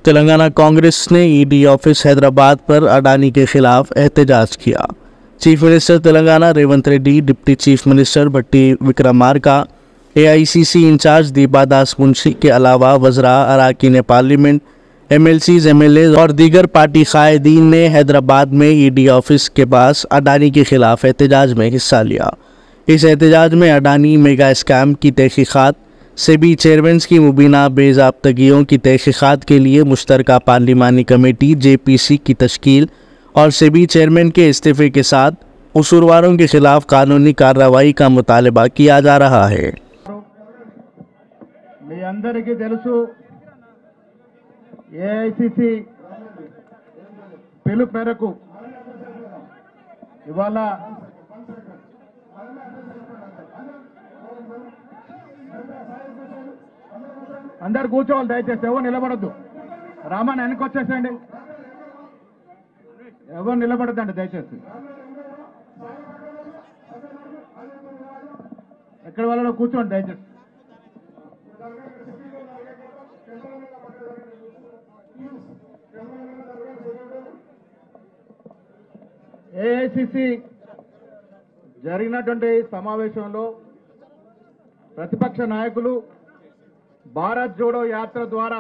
तेलंगाना कांग्रेस ने ED office Hyderabad पर अडानी के खिलाफ एहतजाज किया। Chief minister Telangana Revanth Reddy, deputy chief minister Bhatti Vikramarka, AICC incharge Deepa Das Munshi के अलावा वज़रा, अरकान पार्लियामेंट, एमएलसीज, एमएलए और दीगर पार्टी कायदीन ने हैदराबाद में ईडी ऑफिस के पास अडानी के खिलाफ एहतजाज में हिस्सा लिया। इस एहतजाज में अडानी मेगा स्कैम की तहकीकात, सेबी चेयरमैन की मुबीना बेज़ाब्तगियों की तहकीकात के लिए मुश्तरका पार्लिमानी कमेटी जेपीसी की तश्कील और सेबी चेयरमैन के इस्तीफे के साथ कसूरवारों के खिलाफ कानूनी कार्रवाई का मुतालबा किया जा रहा है। మీ అందరికీ తెలుసు ఏఐసిసి పిలుపు మేరకు ఇవాళ అందరు కూర్చోవాలి, దయచేసి ఎవరు నిలబడద్దు. రామాన్ వెనక్కి వచ్చేసేయండి, ఎవరు నిలబడద్దండి దయచేసి. ఎక్కడ వాళ్ళలో కూర్చోండి దయచేసి. ఏఐసిసి జరిగినటువంటి సమావేశంలో ప్రతిపక్ష నాయకులు భారత్ జోడో యాత్ర ద్వారా